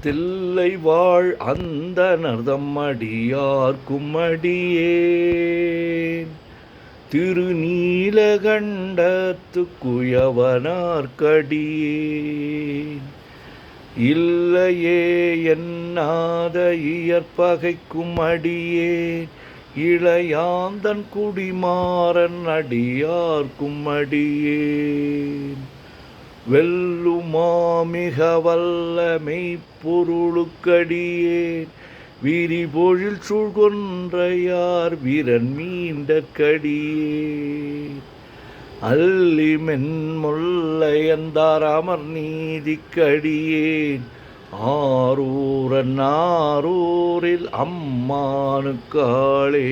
தில்லை வாழ் அந்தணர்தம் அடியார்க்கும் அடியேன் திருநீலகண்டத்துக்குயவனார்க்கடியேன் இல்லையே என்னாத இயற்பகைக்கும் அடியேன் இளையாந்தன் குடிமாறன் அடியார்க்கும் அடியேன் வெல்லுமாமிக வல்ல மெய்ப்பொருளுக்கடியேன் விரிபொழில் சூழ்கொன்றையார் வீரன் மீண்டற்கடியேன் அல்லி மென்முல்லையந்தார் அமர் நீதிக்கடியேன் ஆரூரன் ஆரூரில் அம்மானுக்காளே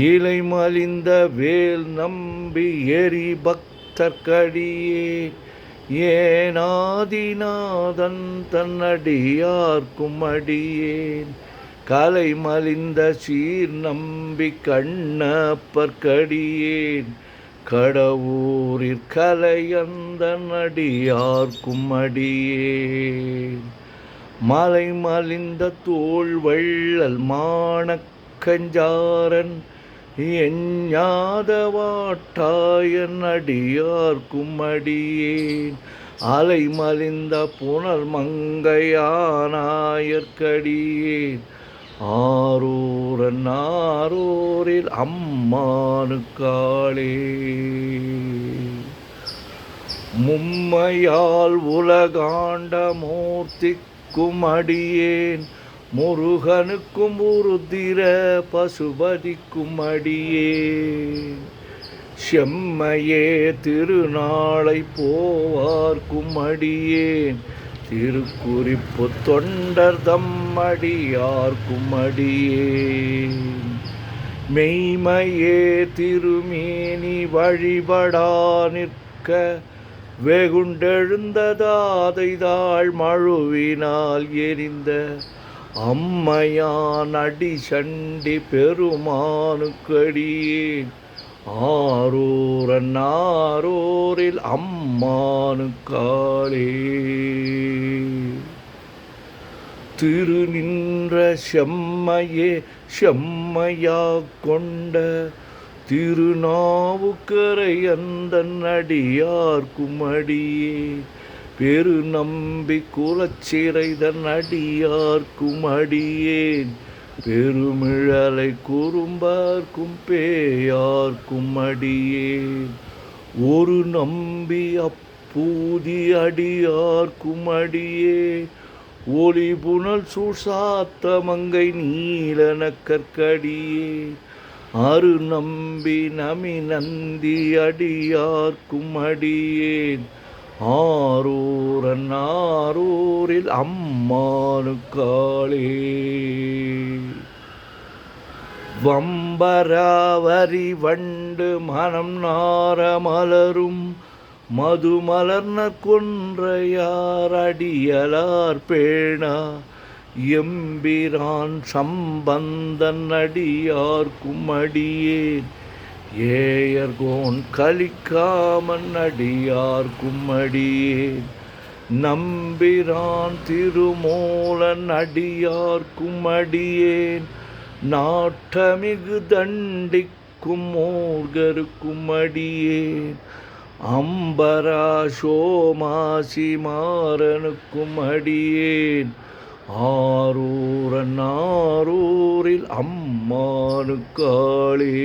இலை மலிந்த வேல் நம்பி எரி பக்தர்க்கடியேன் ஏனாதிநாதன் தன்னடியார்க்கும் அடியேன் கலை மலிந்த சீர் நம்பி கண்ணப்பர்க்கடியேன் கடவுரிற் கலையந்தன் அடியார்க்கும் அடியேன் மலை மலிந்த தோள் வள்ளல் மாணக்கஞ்சாரன் எஞ்ஞாதவாட்டாயன் அடியார்க்கும் அடியேன் அலை மலிந்த புனல் மங்கையானாயற்கடியேன் ஆரூரன் ஆரூரில் அம்மானுக்காளே மும்மையால் உலகாண்ட மூர்த்திக்கும் அடியேன் முருகனுக்கும் உருத்திர பசுபதிக்கும் அடியேன் செம்மையே திருநாளை போவார்க்கும் அடியேன் திருக்குறிப்பு தொண்டர் தம் அடியார்க்கும் அடியேன் மெய்மையே திருமேனி வழிபடா நிற்க வெகுண்டெழுந்ததாதைதாள் மழுவினால் எரிந்த அம்மையான் அடி சண்டி பெருமானுக்கடியேன் ஆரூரன் ஆரூரில் அம்மானுக்காளே திருநின்ற செம்மையே செம்மையா கொண்ட திருநாவுக்கரை அந்தன் அடியார்க்கும் அடியேன் பெருநம்பி குலச்சிறைதன் அடியார்க்கும் அடியேன் பெருமிழலை குறும்பார்க்கும் பேயார்க்கும் அடியேன் ஒரு நம்பி அப்பூதி அடியார்க்கும் அடியேன் ஒளி புனல் சூசாத்த மங்கை நீலனக்கற்கடியேன் அரு நம்பி நமி நந்தி அடியார்க்கும் அடியேன் ஆரூரன் ஆரூரில் அம்மானுக்காளே வம்பராவரி வண்டு மனம் நார மலரும் மது மலர்ன கொன்றையார் அடியலார் பேணா எம்பிரான் சம்பந்தன் அடியார்க்கும் அடியேன் ஏயர்கோன் கலிக்காமன் அடியார்க்கும் அடியேன் நம்பிரான் திருமூலன் அடியார்க்கும் அடியேன் நாட்டமிகு தண்டிக்கும் மூர்கருக்கும் அடியேன் அம்பரா சோமாசி மாறனுக்கும் அடியேன் ஆரூரன் ஆரூரில் அம்மானுக்காளே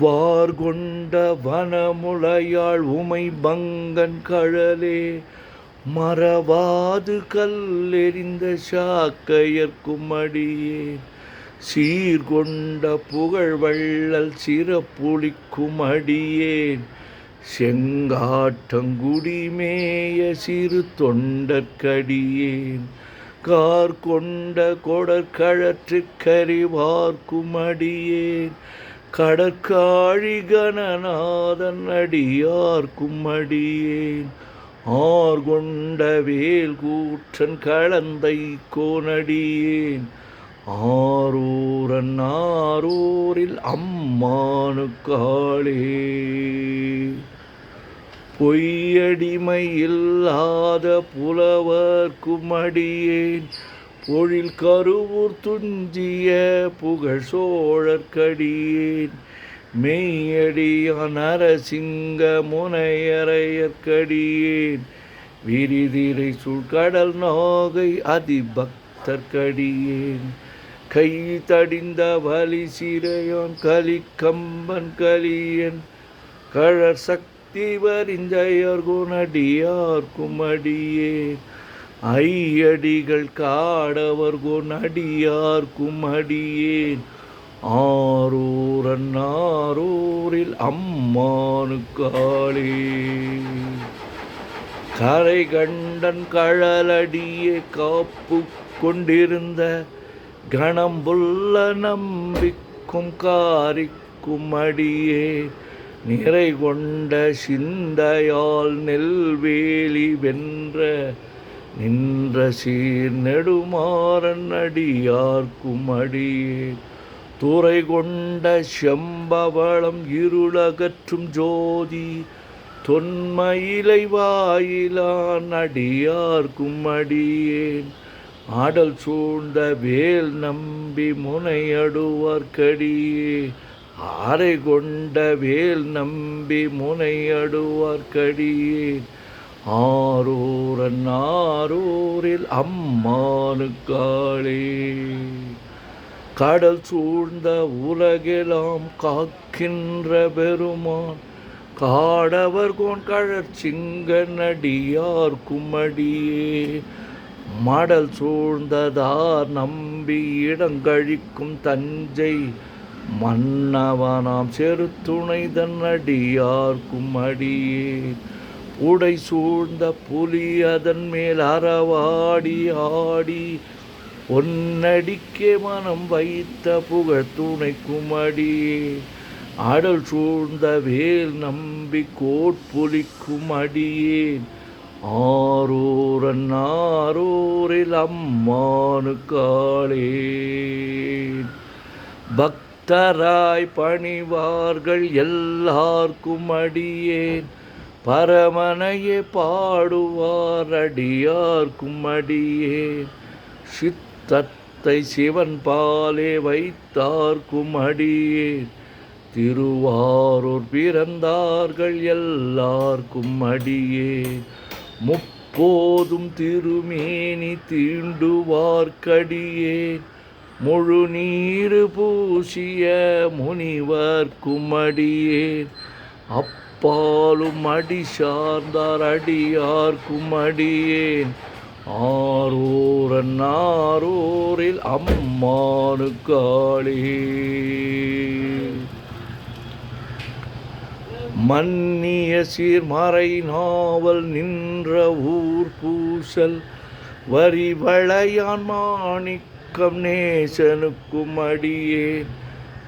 வார்கொண்ட வனமுளையாள் உமை பங்கன் கழலே மறவாது கல்லெறிந்த சாக்கையர்க்கும் அடியேன் சீர்கொண்ட புகழ் வள்ளல் சிறப்புளிக்கும் அடியேன் செங்காட்டங்குடிமேய சிறு தொண்டற்கடியேன் கார் கொண்ட கொடற்கழற்று கரிவார்க்கும் அடியேன் கடற்காழி கணநாதன் அடியார்க்கும் அடியேன் ஆர்கொண்ட வேல் கூற்றன் களந்தை கோனடியேன் ஆரூரன் ஆரூரில் அம்மானுக்காளே பொய்யடிமை இல்லாத புலவர்க்கும் அடியேன் பொழில் கருவூர் துஞ்சிய புகழ் சோழர்க்கடியேன் மெய்யடியான் நரசிங்க முனையரையர்க்கடியேன் விரிதிரை சூழ்கடல் நாகை அதிபக்தர்க்கடியேன் கை தடிந்த வலி சிறையான் கலிக்கம்பன் கலியன் கழற் சக்தி வரிஞ்சையர்கோன் அடியார்க்கும் அடியேன் ஐயடிகள் காடவர்கோன் அடியார்க்கும் அடியேன் ஆரூரில் அம்மானுக்காளே கரை கண்டன் கழலடியே காப்பு கொண்டிருந்த கணம்புள்ள நம்பிக்கும் காரிக்கும் அடியே நிறை கொண்ட சிந்தையால் நெல்வேலி வென்ற நின்ற சீர் நெடுமாறன் அடியார்க்கும் அடியே துறை கொண்ட செம்பவளம் இருளகற்றும் ஜோதி தொன்மயிலை வாயிலான் அடியார்க்கும் அடியேன் ஆடல் சூழ்ந்த வேல் நம்பி முனையடுவார்க்கடியே ஆரை கொண்ட வேல் நம்பி முனையடுவார்க்கடியேன் ஆரூரில் அம்மானுக்காளே கடல் சூழ்ந்த உலகெல்லாம் காக்கின்ற பெருமான் காடவர்கோன் கழற்சிங்கன் அடியார்க்கும் அடியே மடல் சூழ்ந்ததார் நம்பி இடங்கழிக்கும் தஞ்சை மன்னவனாம் செருத்துணை தன் அடியார்க்கும் அடியே உடை சூழ்ந்த புலி அதன் மேல் அறவாடி ஆடி பொன்னடிக்கே மனம் வைத்த புகழ் துணைக்கும் அடியே அடல் சூழ்ந்த வேல் நம்பி கோட்புலிக்கும் அடியேன் ஆரூரில் அம்மானுக்காளே பக்தராய் பணிவார்கள் எல்லார்க்கும் அடியேன் பரமனையே பாடுவார் அடியார்க்கும் அடியேன் சித்தத்தை சிவன் பாலே வைத்தார்க்கும் அடியேன் திருவாரூர் பிறந்தார்கள் எல்லார்க்கும் அடியே முப்போதும் திருமேனி தீண்டுவார்க்கடியேன் முழு நீரு பூசிய முனிவர்க்கும் அடியேன் அப்பாலும் அடி சார்ந்தார் அடியார்க்கும் அடியேன் ஆரூரில் அம்மானுக்காளே மன்னிய சீர்மறை நாவல் நின்ற ஊர் பூசல் வரிவளையான் மாணிக்கம் நேசனுக்கும் அடியேன்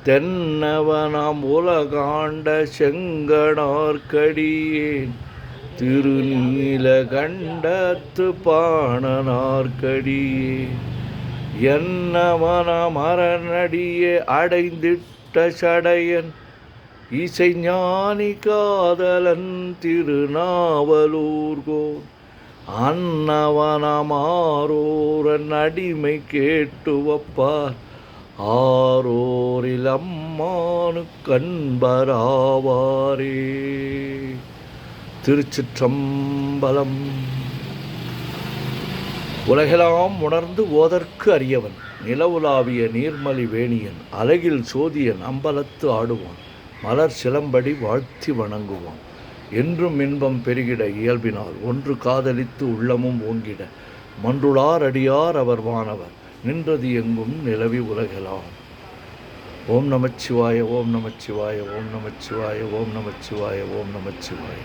தென்னவனாம் உலகாண்ட செங்கனார்க்கடியேன் திருநீலகண்டத்து பாணனார்க்கடியேன் என்னவனாம் அரணடியே அடைந்திட்ட சடையன் இசை ஞானி காதலன் திருநாவலூர்கோன் அன்னவனாம் ஆரூரன் அடிமை கேட்டு வப்பார் ஆரூரில் அம்மானு கண்பராவாரே. திருச்சிற்றம்பலம். உலகெல்லாம் உணர்ந்து ஓதற்கு அறியவன் நிலவுலாவிய நீர்மலி வேணியன் அலகில் சோதியன் அம்பலத்து ஆடுவான் மலர் சிலம்படி வாழ்த்தி வணங்குவான் என்றும் இன்பம் பெருகிட இயல்பினால் ஒன்று காதலித்து உள்ளமும் ஓங்கிட மன்றுளார் அடியார் அவர் வானவர் நின்றது எங்கும் நிலவி உலகெல்லாம். ஓம் நமச்சிவாய ஓம் நமச்சிவாய ஓம் நமச்சிவாய ஓம் நமச்சிவாய ஓம் நமச்சிவாய.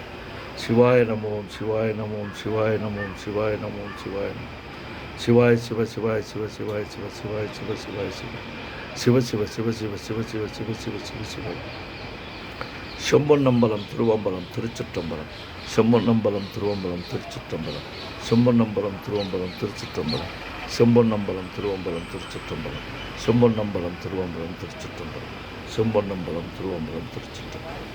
சிவாய நமோம் சிவாய நமோம் சிவாய நமோம் சிவாய நமோம் சிவாய நமோம் சிவாய சிவ சிவாய சிவ சிவாய சிவ சிவாய சிவ சிவாய சிவ சிவ சிவ சிவ சிவ சிவ சிவ சிவ சிவ சிவ சிவ. செம்பொன்னம்பலம் திருவம்பலம் திருச்சிற்றம்பலம். செம்பொன்னம்பலம் திருவம்பலம் திருச்சிற்றம்பலம். செம்பொன்னம்பலம் திருவம்பலம் திருச்சிற்றம்பலம். செம்பொன்னம்பலம் திருவம்பலம் திருச்சிற்றம்பலம். செம்பொன்னம்பலம் திருவம்பலம் திருச்சிற்றம்பலம். செம்பொன்னம்பலம் திருவம்பலம் திருச்சிற்றம்பலம்.